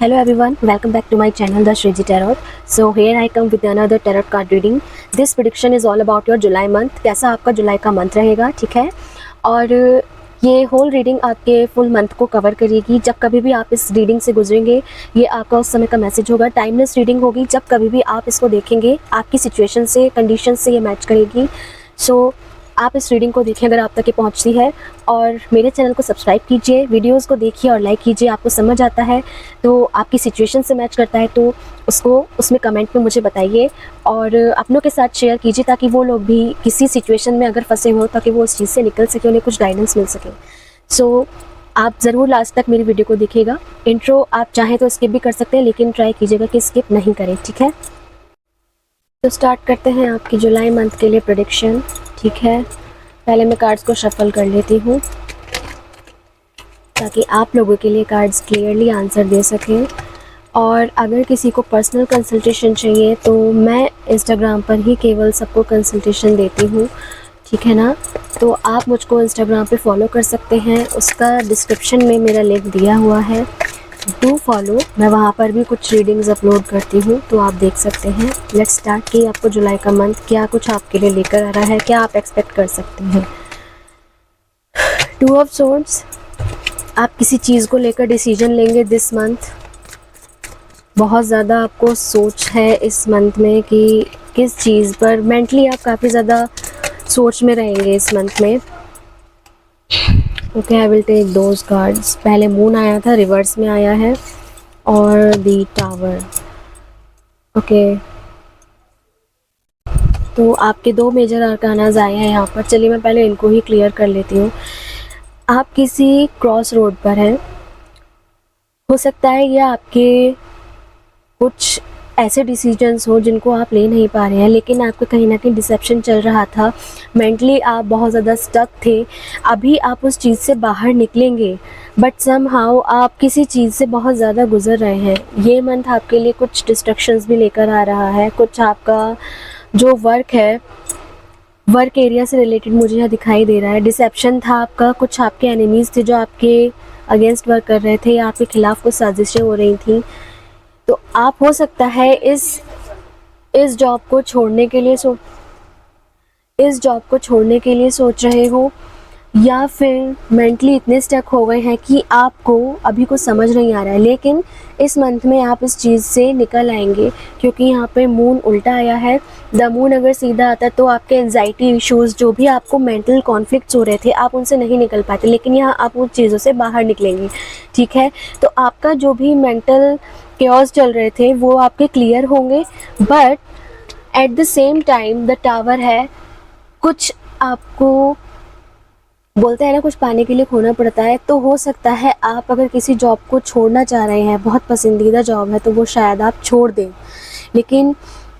Hello everyone, welcome back to my channel The Shreji Tarot. So here I come with another tarot card reading. This prediction is all about your July month. कैसा आपका जुलाई का month रहेगा, ठीक है। और ये whole reading आपके full month को कवर करेगी। जब कभी भी आप इस रीडिंग से गुजरेंगे ये आपका उस समय का मैसेज होगा। टाइमलेस रीडिंग होगी। जब कभी भी आप इसको देखेंगे आपकी सिचुएशन से, कंडीशन से ये मैच करेगी। सो आप इस रीडिंग को देखिए अगर आप तक ये पहुंचती है, और मेरे चैनल को सब्सक्राइब कीजिए, वीडियोस को देखिए और लाइक कीजिए। आपको समझ आता है तो आपकी सिचुएशन से मैच करता है तो उसको उसमें कमेंट में मुझे बताइए और अपनों के साथ शेयर कीजिए ताकि वो लोग भी किसी सिचुएशन में अगर फंसे हों ताकि वो उस चीज़ से निकल सके, उन्हें कुछ गाइडेंस मिल सके। सो आप ज़रूर लास्ट तक मेरी वीडियो को देखिएगा। इंट्रो आप चाहें तो स्किप भी कर सकते हैं, लेकिन ट्राई कीजिएगा कि स्किप नहीं करें, ठीक है। तो स्टार्ट करते हैं आपकी जुलाई मंथ के लिए प्रेडिक्शन, ठीक है। पहले मैं कार्ड्स को शफल कर लेती हूँ ताकि आप लोगों के लिए कार्ड्स क्लियरली आंसर दे सकें। और अगर किसी को पर्सनल कंसल्टेशन चाहिए तो मैं इंस्टाग्राम पर ही केवल सबको कंसल्टेशन देती हूँ, ठीक है ना। तो आप मुझको इंस्टाग्राम पे फॉलो कर सकते हैं, उसका डिस्क्रिप्शन में मेरा लिंक दिया हुआ है, डू फॉलो। मैं वहाँ पर भी कुछ रीडिंग्स अपलोड करती हूँ तो आप देख सकते हैं। लेट्स स्टार्ट कि आपको जुलाई का मंथ क्या कुछ आपके लिए लेकर आ रहा है, क्या आप एक्सपेक्ट कर सकते हैं। 2 ऑफ सोर्ड्स, आप किसी चीज़ को लेकर डिसीजन लेंगे दिस मंथ। बहुत ज़्यादा आपको सोच है इस मंथ में कि किस चीज़ पर मेंटली आप काफ़ी ज़्यादा सोच में रहेंगे इस मंथ में। Okay, I will take those cards. पहले मून आया था, रिवर्स में आया है, और दी टावर। ओके, तो आपके 2 मेजर आर्कानाज आए हैं यहाँ पर। चलिए मैं पहले इनको ही क्लियर कर लेती हूँ। आप किसी क्रॉस रोड पर हैं, हो सकता है ये आपके कुछ ऐसे डिसीजंस हो जिनको आप ले नहीं पा रहे हैं, लेकिन आपको कहीं ना कहीं डिसेप्शन चल रहा था। मेंटली आप बहुत ज़्यादा स्टक थे। अभी आप उस चीज़ से बाहर निकलेंगे, बट समहाउ आप किसी चीज़ से बहुत ज़्यादा गुजर रहे हैं। ये मंथ आपके लिए कुछ डिस्ट्रक्शंस भी लेकर आ रहा है। कुछ आपका जो वर्क है, वर्क एरिया से रिलेटेड मुझे यहाँ दिखाई दे रहा है। डिसेप्शन था आपका, कुछ आपके एनिमीज़ थे जो आपके अगेंस्ट वर्क कर रहे थे या आपके खिलाफ कुछ साजिशें हो रही थी। तो आप हो सकता है इस जॉब को छोड़ने के लिए सोच रहे हो, या फिर मेंटली इतने स्टक हो गए हैं कि आपको अभी कुछ समझ नहीं आ रहा है। लेकिन इस मंथ में आप इस चीज़ से निकल आएंगे, क्योंकि यहाँ पे मून उल्टा आया है। द मून अगर सीधा आता तो आपके एंजाइटी इश्यूज़, जो भी आपको मेंटल कॉन्फ्लिक्ट्स हो रहे थे, आप उनसे नहीं निकल पाते, लेकिन यहाँ आप उन चीज़ों से बाहर निकलेंगे, ठीक है। तो आपका जो भी मेंटल केओस चल रहे थे वो आपके क्लियर होंगे, but at the same time the tower है। कुछ आपको बोलते हैं ना, कुछ पाने के लिए खोना पड़ता है। तो हो सकता है आप अगर किसी जॉब को छोड़ना चाह रहे हैं, बहुत पसंदीदा जॉब है, तो वो शायद आप छोड़ दें। लेकिन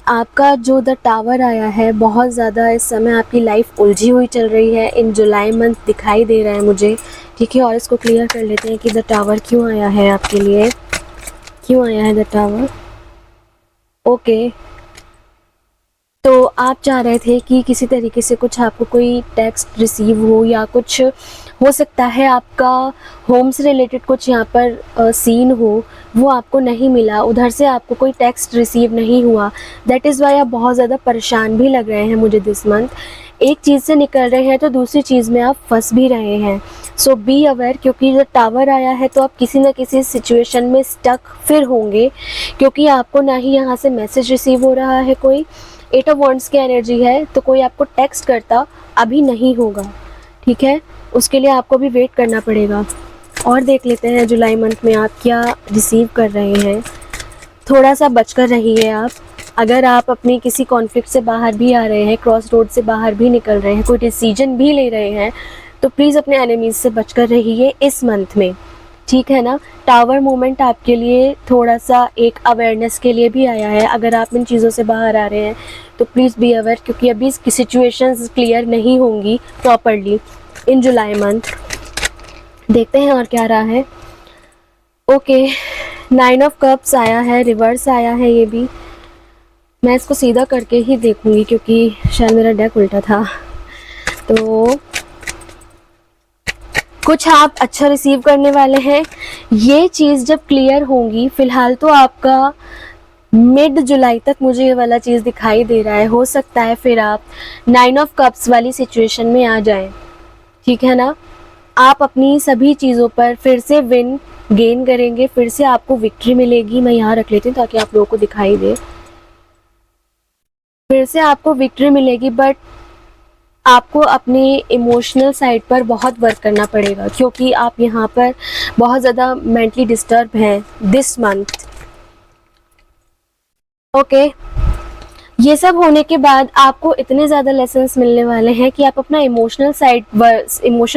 आपका जो द टावर आया है, बहुत ज़्यादा इस समय आपकी लाइफ उलझी हुई चल रही है। इन जुलाई मंथ दिखाई दे रहा है मुझे, ठीक है। और इसको क्लियर कर लेते हैं कि द टावर क्यों आया है आपके लिए, क्यों आया है द टावर। ओके, तो आप चाह रहे थे कि किसी तरीके से कुछ आपको कोई टेक्स्ट रिसीव हो, या कुछ हो सकता है आपका होम से रिलेटेड कुछ यहाँ पर सीन हो, वो आपको नहीं मिला, उधर से आपको कोई टेक्स्ट रिसीव नहीं हुआ। दैट इज़ वाई आप बहुत ज़्यादा परेशान भी लग रहे हैं मुझे दिस मंथ। एक चीज़ से निकल रहे हैं तो दूसरी चीज़ में आप फंस भी रहे हैं। सो बी अवेयर, क्योंकि जब टावर आया है तो आप किसी न किसी सिचुएशन में स्टक फिर होंगे, क्योंकि आपको ना ही यहाँ से मैसेज रिसीव हो रहा है कोई। 8 ऑफ वॉन्ड्स की एनर्जी है, तो कोई आपको टेक्स्ट करता अभी नहीं होगा, ठीक है। उसके लिए आपको भी वेट करना पड़ेगा। और देख लेते हैं जुलाई मंथ में आप क्या रिसीव कर रहे हैं। थोड़ा सा बचकर रहिए आप। अगर आप अपनी किसी कॉन्फ्लिक्ट से बाहर भी आ रहे हैं, क्रॉस रोड से बाहर भी निकल रहे हैं, कोई डिसीजन भी ले रहे हैं, तो प्लीज़ अपने एनिमीज से बचकर रहिए इस मंथ में, ठीक है ना। टावर मोमेंट आपके लिए थोड़ा सा एक अवेयरनेस के लिए भी आया है। अगर आप इन चीज़ों से बाहर आ रहे हैं तो प्लीज़ बी अवेयर, क्योंकि अभी इसकी सिचुएशंस क्लियर नहीं होंगी प्रॉपरली इन जुलाई मंथ। देखते हैं और क्या रहा है। ओके, 9 ऑफ कप्स आया है, रिवर्स आया है ये भी। मैं इसको सीधा करके ही देखूंगी क्योंकि शायद मेरा डेक उल्टा था। तो कुछ आप अच्छा रिसीव करने वाले हैं। ये चीज़ जब क्लियर होंगी, फ़िलहाल तो आपका मिड जुलाई तक मुझे ये वाला चीज़ दिखाई दे रहा है। हो सकता है फिर आप 9 ऑफ कप्स वाली सिचुएशन में आ जाएं, ठीक है ना। आप अपनी सभी चीज़ों पर फिर से विन गेन करेंगे, फिर से आपको विक्ट्री मिलेगी। मैं यहाँ रख लेती हूँ ताकि आप लोगों को दिखाई दे। फिर से आपको विक्ट्री मिलेगी, बट आपको अपने इमोशनल साइड पर बहुत वर्क करना पड़ेगा, क्योंकि आप यहाँ पर बहुत ज़्यादा मेंटली डिस्टर्ब हैं दिस मंथ। ओके, ये सब होने के बाद आपको इतने ज़्यादा लेसन्स मिलने वाले हैं कि आप अपना इमोशनल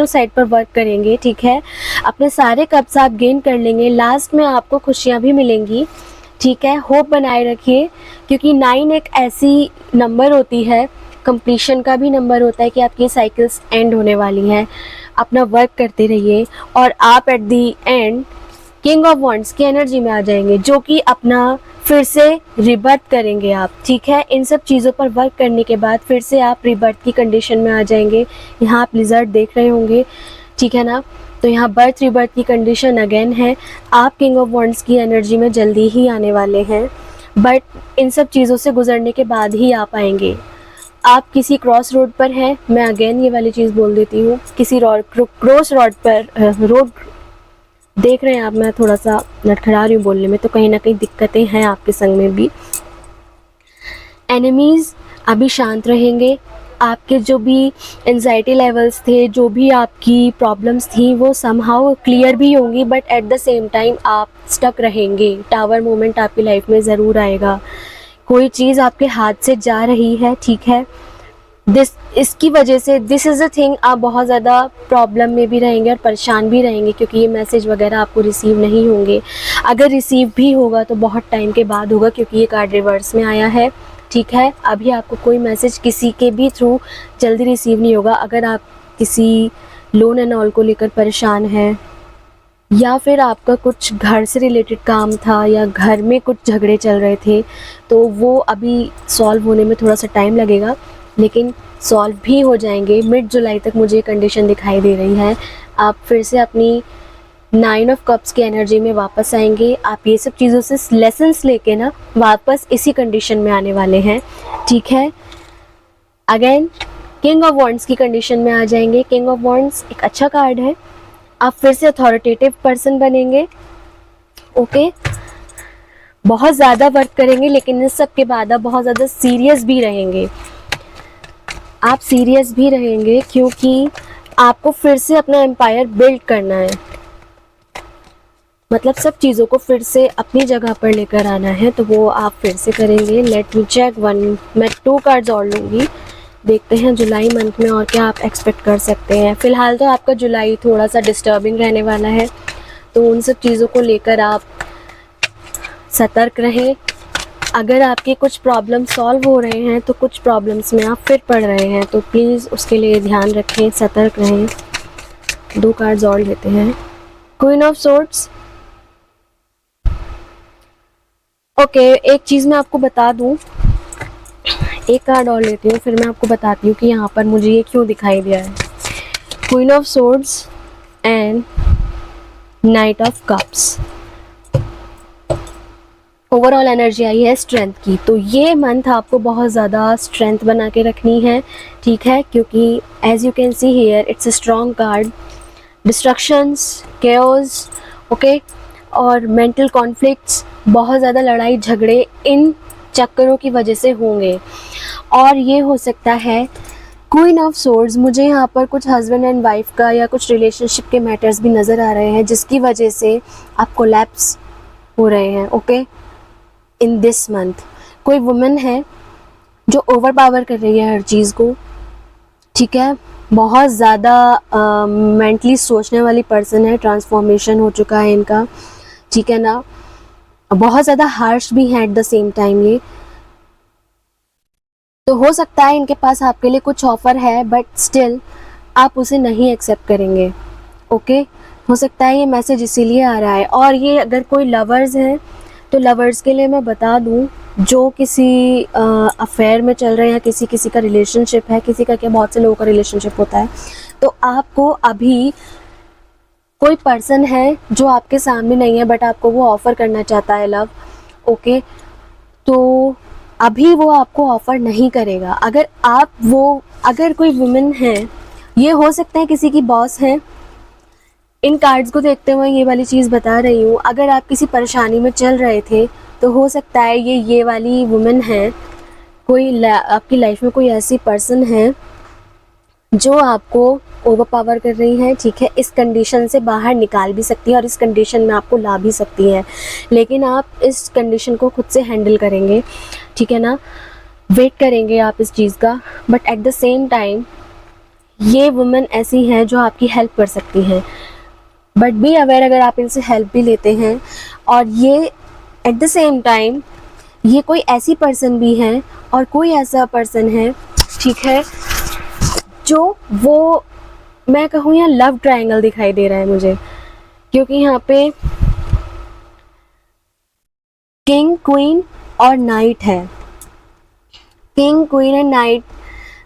साइड पर वर्क करेंगे, ठीक है। अपने सारे कप्स आप गेन कर लेंगे, लास्ट में आपको खुशियाँ भी मिलेंगी, ठीक है। होप बनाए रखिए, क्योंकि 9 एक ऐसी नंबर होती है, कंप्लीशन का भी नंबर होता है कि आपकी साइकिल्स एंड होने वाली हैं। अपना वर्क करते रहिए और आप at the and king of wands की एनर्जी में आ जाएंगे, जो कि अपना फिर से रिबर्थ करेंगे आप, ठीक है। इन सब चीज़ों पर वर्क करने के बाद फिर से आप रिबर्थ की कंडीशन में आ जाएंगे। यहाँ आप रिजल्ट देख रहे होंगे, ठीक है ना। तो यहाँ बर्थ रिबर्थ की कंडीशन अगेन है। आप किंग ऑफ वॉन्ड्स की एनर्जी में जल्दी ही आने वाले हैं, बट इन सब चीज़ों से गुजरने के बाद ही आप आएंगे। आप किसी क्रॉस रोड पर हैं, मैं अगेन ये वाली चीज़ बोल देती हूँ, किसी क्रॉस रोड पर रोड देख रहे हैं आप। मैं थोड़ा सा लड़खड़ा रही हूँ बोलने में, तो कहीं ना कहीं दिक्कतें हैं आपके संग में भी। एनिमीज़ अभी शांत रहेंगे। आपके जो भी एंजाइटी लेवल्स थे, जो भी आपकी प्रॉब्लम्स थी, वो समहाउ क्लियर भी होंगी, but at the same time आप स्टक रहेंगे। टावर मोमेंट आपकी लाइफ में ज़रूर आएगा। कोई चीज़ आपके हाथ से जा रही है, ठीक है। इसकी वजह से दिस इज़ अ थिंग, आप बहुत ज़्यादा प्रॉब्लम में भी रहेंगे और परेशान भी रहेंगे, क्योंकि ये मैसेज वगैरह आपको रिसीव नहीं होंगे। अगर रिसीव भी होगा तो बहुत टाइम के बाद होगा, क्योंकि ये कार्ड रिवर्स में आया है, ठीक है। अभी आपको कोई मैसेज किसी के भी थ्रू जल्दी रिसीव नहीं होगा। अगर आप किसी लोन एंड ऑल को लेकर परेशान हैं, या फिर आपका कुछ घर से रिलेटेड काम था, या घर में कुछ झगड़े चल रहे थे, तो वो अभी सॉल्व होने में थोड़ा सा टाइम लगेगा, लेकिन सॉल्व भी हो जाएंगे। मिड जुलाई तक मुझे ये कंडीशन दिखाई दे रही है। आप फिर से अपनी 9 ऑफ कप्स की एनर्जी में वापस आएंगे। आप ये सब चीज़ों से लेसन्स लेके ना वापस इसी कंडीशन में आने वाले हैं, ठीक है। अगेन किंग ऑफ वॉन्ड्स की कंडीशन में आ जाएंगे। किंग ऑफ वॉन्ड्स एक अच्छा कार्ड है। आप फिर से अथॉरिटेटिव पर्सन बनेंगे, ओके। बहुत ज़्यादा वर्क करेंगे, लेकिन इस सब के बाद आप बहुत ज़्यादा सीरियस भी रहेंगे। आप सीरियस भी रहेंगे, क्योंकि आपको फिर से अपना एम्पायर बिल्ड करना है। मतलब सब चीज़ों को फिर से अपनी जगह पर लेकर आना है, तो वो आप फिर से करेंगे। लेट मी चेक मैं 2 कार्ड्स और लूँगी। देखते हैं जुलाई मंथ में और क्या आप एक्सपेक्ट कर सकते हैं। फ़िलहाल तो आपका जुलाई थोड़ा सा डिस्टर्बिंग रहने वाला है, तो उन सब चीज़ों को लेकर आप सतर्क रहें। अगर आपके कुछ प्रॉब्लम सॉल्व हो रहे हैं, तो कुछ प्रॉब्लम्स में आप फिर पड़ रहे हैं, तो प्लीज़ उसके लिए ध्यान रखें, सतर्क रहें। 2 कार्ड्स और लेते हैं। Queen of swords, okay. एक चीज़ मैं आपको बता दूं, एक कार्ड और लेती हूँ, फिर मैं आपको बताती हूँ कि यहाँ पर मुझे ये क्यों दिखाई दिया है। Queen of swords and knight of cups. Overall energy आई है स्ट्रेंथ की, तो ये मंथ आपको बहुत ज़्यादा स्ट्रेंथ बना के रखनी है, ठीक है। क्योंकि as you can see here it's a strong card. Destructions, chaos, okay, और मेंटल कॉन्फ्लिक्ट्स, बहुत ज़्यादा लड़ाई झगड़े इन चक्करों की वजह से होंगे। और ये हो सकता है क्वीन ऑफ सोर्ड्स, मुझे यहाँ पर कुछ हस्बैंड एंड वाइफ का या कुछ रिलेशनशिप के मैटर्स भी नज़र आ रहे हैं, जिसकी वजह से आप कोलैप्स हो रहे हैं, ओके। इन दिस मंथ कोई वुमेन है जो ओवर पावर कर रही है हर चीज़ को, ठीक है। बहुत ज़्यादा मेंटली सोचने वाली पर्सन है, ट्रांसफॉर्मेशन हो चुका है इनका, ठीक है ना। बहुत ज़्यादा हार्श भी है एट द सेम टाइम ये। तो हो सकता है इनके पास आपके लिए कुछ ऑफ़र है, बट स्टिल आप उसे नहीं एक्सेप्ट करेंगे, ओके। हो सकता है ये मैसेज इसीलिए आ रहा है। और ये अगर कोई लवर्स हैं, तो लवर्स के लिए मैं बता दूं, जो किसी अफेयर में चल रहे हैं, किसी का रिलेशनशिप है, किसी का क्या, बहुत से लोगों का रिलेशनशिप होता है, तो आपको अभी कोई पर्सन है जो आपके सामने नहीं है बट आपको वो ऑफ़र करना चाहता है लव, ओके। तो अभी वो आपको ऑफ़र नहीं करेगा। अगर कोई वुमेन है, ये हो सकता है किसी की बॉस है, इन कार्ड्स को देखते हुए ये वाली चीज़ बता रही हूँ। अगर आप किसी परेशानी में चल रहे थे तो हो सकता है ये वाली वुमेन है, आपकी लाइफ में कोई ऐसी पर्सन है जो आपको ओवरपावर कर रही है, ठीक है। इस कंडीशन से बाहर निकाल भी सकती है और इस कंडीशन में आपको ला भी सकती है, लेकिन आप इस कंडीशन को खुद से हैंडल करेंगे, ठीक है ना। वेट करेंगे आप इस चीज़ का, but at the same time ये वुमेन ऐसी हैं जो आपकी हेल्प कर सकती हैं, बट बी अवेयर अगर आप इनसे हेल्प भी लेते हैं। और ये एट द सेम टाइम ये कोई ऐसी पर्सन भी है और कोई ऐसा पर्सन है, ठीक है, जो वो मैं कहूँ यहाँ लव ट्रायंगल दिखाई दे रहा है मुझे, क्योंकि यहाँ पे किंग, क्वीन और नाइट है। किंग, क्वीन एंड नाइट,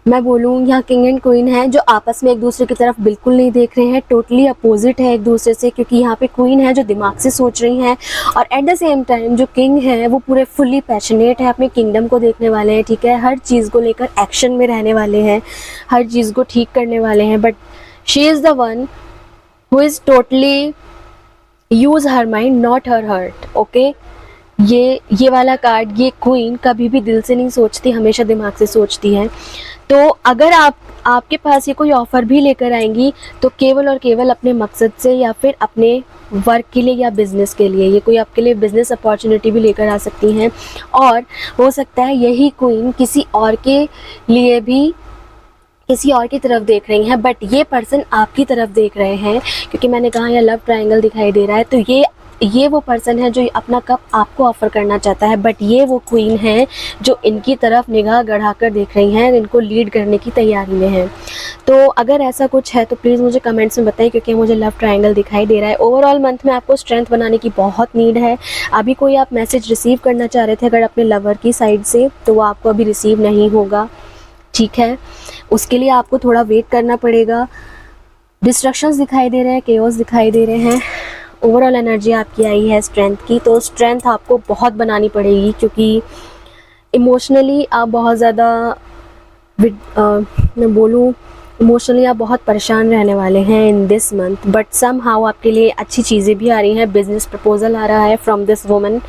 मैं बोलूँ यहाँ किंग एंड क्वीन है जो आपस में एक दूसरे की तरफ बिल्कुल नहीं देख रहे हैं, टोटली अपोजिट है एक दूसरे से, क्योंकि यहाँ पे क्वीन है जो दिमाग से सोच रही हैं और एट द सेम टाइम जो किंग है वो पूरे फुल्ली पैशनेट है, अपने किंगडम को देखने वाले हैं, ठीक है। हर चीज़ को लेकर एक्शन में रहने वाले हैं, हर चीज़ को ठीक करने वाले हैं, but she is the one who is totally use her mind not her hurt, okay. ये वाला कार्ड, ये क्वीन कभी भी दिल से नहीं सोचती, हमेशा दिमाग से सोचती है। तो अगर आपके पास ये कोई ऑफ़र भी लेकर आएंगी तो केवल और केवल अपने मकसद से या फिर अपने वर्क के लिए या बिज़नेस के लिए, ये कोई आपके लिए बिज़नेस अपॉर्चुनिटी भी लेकर आ सकती हैं। और हो सकता है यही क्वीन किसी और के लिए भी किसी और की तरफ देख रही हैं, बट ये पर्सन आपकी तरफ देख रहे हैं, क्योंकि मैंने कहा यह लव ट्रायंगल दिखाई दे रहा है। तो ये वो पर्सन है जो अपना कप आपको ऑफ़र करना चाहता है, बट ये वो क्वीन है जो इनकी तरफ निगाह गड़ाकर देख रही हैं, इनको लीड करने की तैयारी में हैं। तो अगर ऐसा कुछ है तो प्लीज़ मुझे कमेंट्स में बताएं, क्योंकि मुझे लव ट्रायंगल दिखाई दे रहा है। ओवरऑल मंथ में आपको स्ट्रेंथ बनाने की बहुत नीड है। अभी कोई आप मैसेज रिसीव करना चाह रहे थे अगर अपने लवर की साइड से, तो वो आपको अभी रिसीव नहीं होगा, ठीक है। उसके लिए आपको थोड़ा वेट करना पड़ेगा। डिस्ट्रक्शंस दिखाई दे रहे हैं, केओस दिखाई दे रहे हैं। ओवरऑल एनर्जी आपकी आई है स्ट्रेंथ की, तो स्ट्रेंथ आपको बहुत बनानी पड़ेगी, क्योंकि इमोशनली आप बहुत ज़्यादा मैं बोलूँ इमोशनली आप बहुत परेशान रहने वाले हैं in this month, but somehow आपके लिए अच्छी चीज़ें भी आ रही हैं। बिजनेस प्रपोजल आ रहा है फ्रॉम दिस वुमन,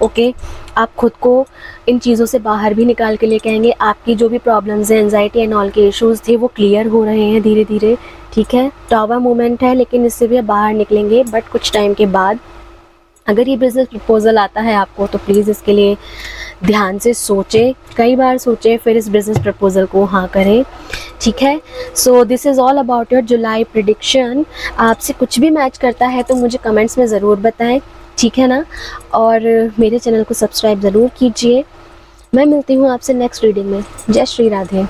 ओके। आप खुद को इन चीज़ों से बाहर भी निकाल के लेके आएंगे। आपकी जो भी प्रॉब्लम्स हैं, एंजाइटी एंड ऑल के इश्यूज़ थे, वो क्लियर हो रहे हैं धीरे धीरे, ठीक है। टावर मूवमेंट है, लेकिन इससे भी आप बाहर निकलेंगे, बट कुछ टाइम के बाद। अगर ये बिज़नेस प्रपोज़ल आता है आपको तो प्लीज़ इसके लिए ध्यान से सोचें, कई बार सोचें, फिर इस बिज़नेस प्रपोज़ल को हाँ करें, ठीक है। So this is all about your July prediction. आपसे कुछ भी मैच करता है तो मुझे कमेंट्स में ज़रूर बताएं, ठीक है ना। और मेरे चैनल को सब्सक्राइब ज़रूर कीजिए। मैं मिलती हूँ आपसे नेक्स्ट रीडिंग में। जय श्री राधे।